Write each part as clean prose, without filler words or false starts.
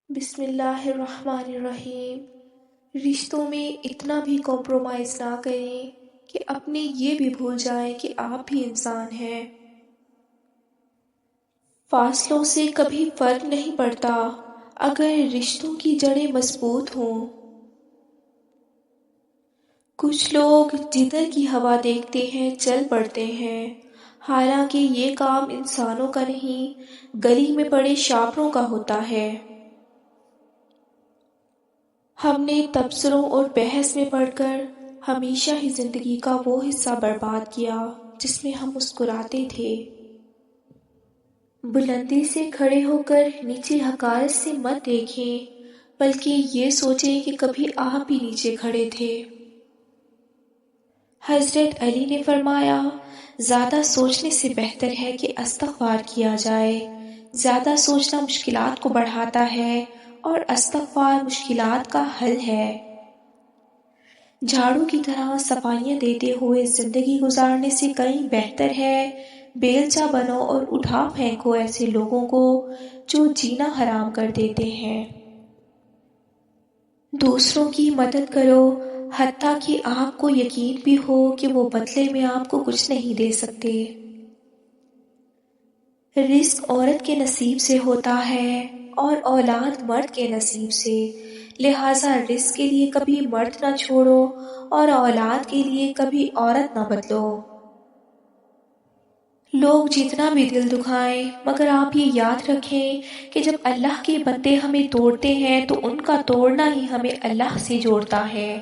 بسم اللہ الرحمن الرحیم۔ رشتوں میں اتنا بھی کمپرومائز نہ کریں کہ اپنے یہ بھی بھول جائیں کہ آپ بھی انسان ہیں۔ فاصلوں سے کبھی فرق نہیں پڑتا اگر رشتوں کی جڑیں مضبوط ہوں۔ کچھ لوگ جدھر کی ہوا دیکھتے ہیں چل پڑتے ہیں، حالانکہ یہ کام انسانوں کا نہیں، گلی میں پڑے شاپروں کا ہوتا ہے۔ ہم نے تبصروں اور بحث میں پڑھ کر ہمیشہ ہی زندگی کا وہ حصہ برباد کیا جس میں ہم مسکراتے تھے۔ بلندی سے کھڑے ہو کر نیچے حقارت سے مت دیکھیں، بلکہ یہ سوچیں کہ کبھی آپ بھی نیچے کھڑے تھے۔ حضرت علی نے فرمایا، زیادہ سوچنے سے بہتر ہے کہ استغفار کیا جائے۔ زیادہ سوچنا مشکلات کو بڑھاتا ہے اور استغفار مشکلات کا حل ہے۔ جھاڑو کی طرح صفائیاں دیتے ہوئے زندگی گزارنے سے کہیں بہتر ہے بیلچہ بنو اور اٹھا پھینکو ایسے لوگوں کو جو جینا حرام کر دیتے ہیں۔ دوسروں کی مدد کرو حتیٰ کہ آپ کو یقین بھی ہو کہ وہ بدلے میں آپ کو کچھ نہیں دے سکتے۔ رزق عورت کے نصیب سے ہوتا ہے اور اولاد مرد کے نصیب سے، لہٰذا رزق کے لیے کبھی مرد نہ چھوڑو اور اولاد کے لیے کبھی عورت نہ بدلو۔ لوگ جتنا بھی دل دکھائیں مگر آپ یہ یاد رکھیں کہ جب اللہ کے بندے ہمیں توڑتے ہیں تو ان کا توڑنا ہی ہمیں اللہ سے جوڑتا ہے۔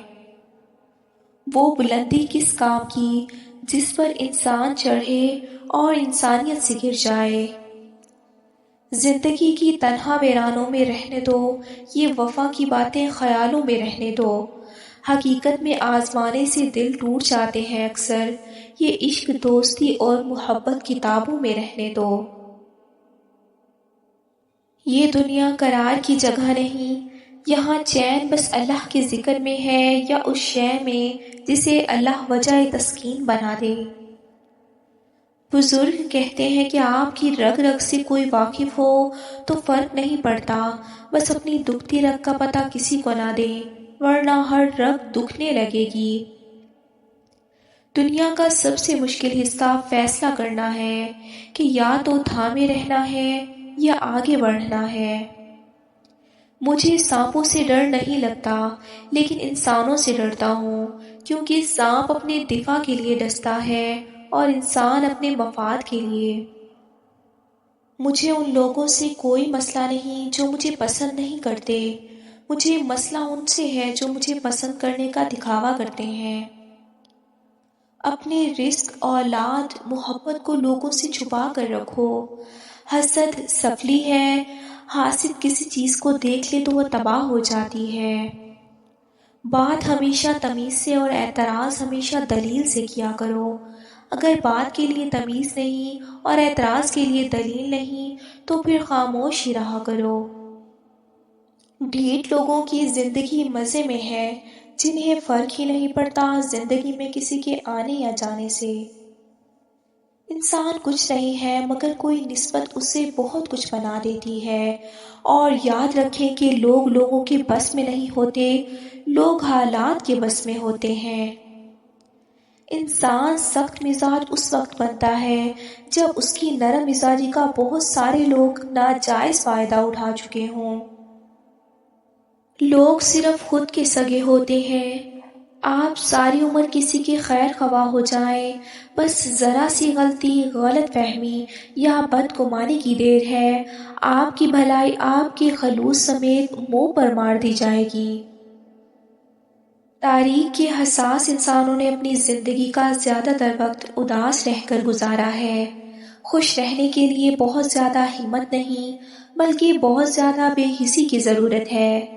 وہ بلندی کس کام کی جس پر انسان چڑھے اور انسانیت سے گر جائے۔ زندگی کی تنہا ویرانوں میں رہنے دو، یہ وفا کی باتیں خیالوں میں رہنے دو۔ حقیقت میں آزمانے سے دل ٹوٹ جاتے ہیں اکثر، یہ عشق دوستی اور محبت کتابوں میں رہنے دو۔ یہ دنیا قرار کی جگہ نہیں، یہاں چین بس اللہ کے ذکر میں ہے یا اس شے میں جسے اللہ وجہ تسکین بنا دے۔ بزرگ کہتے ہیں کہ آپ کی رگ رگ سے کوئی واقف ہو تو فرق نہیں پڑتا، بس اپنی دکھتی رگ کا پتہ کسی کو نہ دیں ورنہ ہر رگ دکھنے لگے گی۔ دنیا کا سب سے مشکل حصہ فیصلہ کرنا ہے کہ یا تو تھامے رہنا ہے یا آگے بڑھنا ہے۔ مجھے سانپوں سے ڈر نہیں لگتا لیکن انسانوں سے ڈرتا ہوں، کیونکہ سانپ اپنے دفاع کے لیے ڈستا ہے اور انسان اپنے مفاد کے لیے۔ مجھے ان لوگوں سے کوئی مسئلہ نہیں جو مجھے پسند نہیں کرتے، مجھے مسئلہ ان سے ہے جو مجھے پسند کرنے کا دکھاوا کرتے ہیں۔ اپنے رزق، اولاد، محبت کو لوگوں سے چھپا کر رکھو۔ حسد سفلی ہے، حاسد کسی چیز کو دیکھ لے تو وہ تباہ ہو جاتی ہے۔ بات ہمیشہ تمیز سے اور اعتراض ہمیشہ دلیل سے کیا کرو۔ اگر بات کے لیے تمیز نہیں اور اعتراض کے لیے دلیل نہیں تو پھر خاموش ہی رہا کرو۔ ڈھیٹ لوگوں کی زندگی مزے میں ہے جنہیں فرق ہی نہیں پڑتا زندگی میں کسی کے آنے یا جانے سے۔ انسان کچھ نہیں ہے مگر کوئی نسبت اسے بہت کچھ بنا دیتی ہے، اور یاد رکھیں کہ لوگ لوگوں کے بس میں نہیں ہوتے، لوگ حالات کے بس میں ہوتے ہیں۔ انسان سخت مزاج اس وقت بنتا ہے جب اس کی نرم مزاجی کا بہت سارے لوگ ناجائز فائدہ اٹھا چکے ہوں۔ لوگ صرف خود کے سگے ہوتے ہیں۔ آپ ساری عمر کسی کے خیر خواہ ہو جائیں، بس ذرا سی غلطی، غلط فہمی یا بدگمانی کی دیر ہے، آپ کی بھلائی آپ کے خلوص سمیت منہ پر مار دی جائے گی۔ تاریخ کے حساس انسانوں نے اپنی زندگی کا زیادہ تر وقت اداس رہ کر گزارا ہے۔ خوش رہنے کے لیے بہت زیادہ ہمت نہیں بلکہ بہت زیادہ بے حسی کی ضرورت ہے۔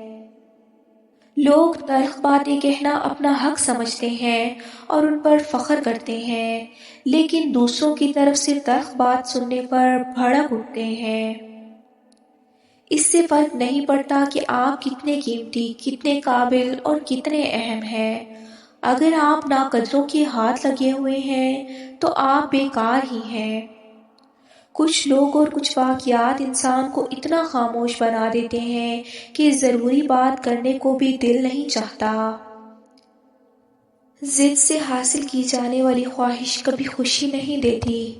لوگ تلخ باتیں کہنا اپنا حق سمجھتے ہیں اور ان پر فخر کرتے ہیں، لیکن دوسروں کی طرف سے تلخ بات سننے پر بھڑک اٹھتے ہیں۔ اس سے فرق نہیں پڑتا کہ آپ کتنے قیمتی، کتنے قابل اور کتنے اہم ہیں۔ اگر آپ ناقدروں کے ہاتھ لگے ہوئے ہیں تو آپ بیکار ہی ہیں۔ کچھ لوگ اور کچھ واقعات انسان کو اتنا خاموش بنا دیتے ہیں کہ ضروری بات کرنے کو بھی دل نہیں چاہتا۔ ضد سے حاصل کی جانے والی خواہش کبھی خوشی نہیں دیتی۔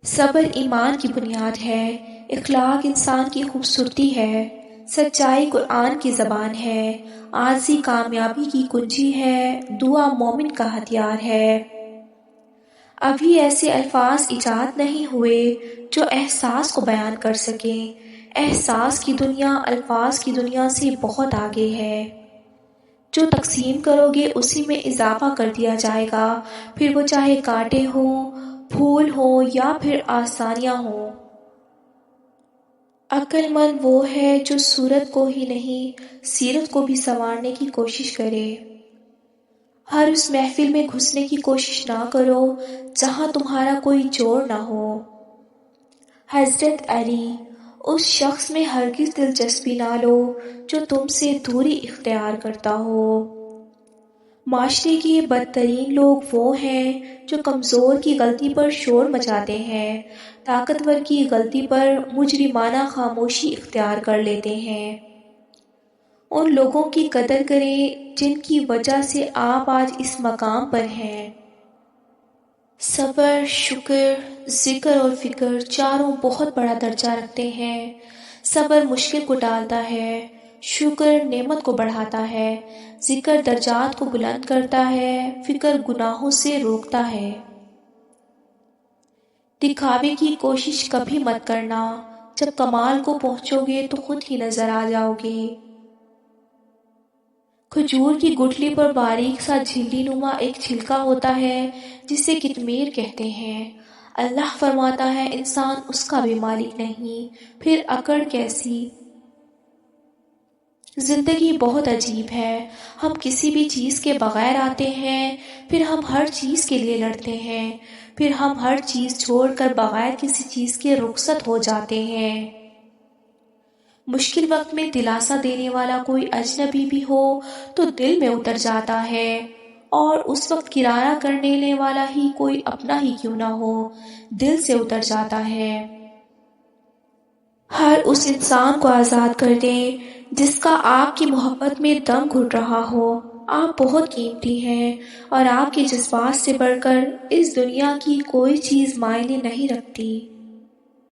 صبر ایمان کی بنیاد ہے، اخلاق انسان کی خوبصورتی ہے، سچائی قرآن کی زبان ہے، عاجزی کامیابی کی کنجی ہے، دعا مومن کا ہتھیار ہے۔ ابھی ایسے الفاظ ایجاد نہیں ہوئے جو احساس کو بیان کر سکیں۔ احساس کی دنیا الفاظ کی دنیا سے بہت آگے ہے۔ جو تقسیم کرو گے اسی میں اضافہ کر دیا جائے گا، پھر وہ چاہے کانٹے ہوں، پھول ہوں یا پھر آسانیاں ہوں۔ عقل مند وہ ہے جو صورت کو ہی نہیں سیرت کو بھی سنوارنے کی کوشش کرے۔ ہر اس محفل میں گھسنے کی کوشش نہ کرو جہاں تمہارا کوئی جوڑ نہ ہو۔ حضرت علی، اس شخص میں ہرگز دلچسپی نہ لو جو تم سے دوری اختیار کرتا ہو۔ معاشرے کے بدترین لوگ وہ ہیں جو کمزور کی غلطی پر شور مچاتے ہیں، طاقتور کی غلطی پر مجرمانہ خاموشی اختیار کر لیتے ہیں۔ ان لوگوں کی قدر کریں جن کی وجہ سے آپ آج اس مقام پر ہیں۔ صبر، شکر، ذکر اور فکر چاروں بہت بڑا درجہ رکھتے ہیں۔ صبر مشکل کو ٹالتا ہے، شکر نعمت کو بڑھاتا ہے، ذکر درجات کو بلند کرتا ہے، فکر گناہوں سے روکتا ہے۔ دکھاوے کی کوشش کبھی مت کرنا، جب کمال کو پہنچو گے تو خود ہی نظر آ جاؤ گے۔ کھجور کی گٹھلی پر باریک سا جھلی نما ایک چھلکا ہوتا ہے جسے کتمیر کہتے ہیں۔ اللہ فرماتا ہے انسان اس کا بھی مالک نہیں، پھر اکڑ کیسی؟ زندگی بہت عجیب ہے، ہم کسی بھی چیز کے بغیر آتے ہیں، پھر ہم ہر چیز کے لیے لڑتے ہیں، پھر ہم ہر چیز چھوڑ کر بغیر کسی چیز کے رخصت ہو جاتے ہیں۔ مشکل وقت میں دلاسا دینے والا کوئی اجنبی بھی ہو تو دل میں اتر جاتا ہے، اور اس وقت کرارہ کر لینے والا ہی کوئی اپنا ہی کیوں نہ ہو، دل سے اتر جاتا ہے۔ ہر اس انسان کو آزاد کر دیں جس کا آپ کی محبت میں دم گھٹ رہا ہو۔ آپ بہت قیمتی ہیں اور آپ کے جذبات سے بڑھ کر اس دنیا کی کوئی چیز معنی نہیں رکھتی۔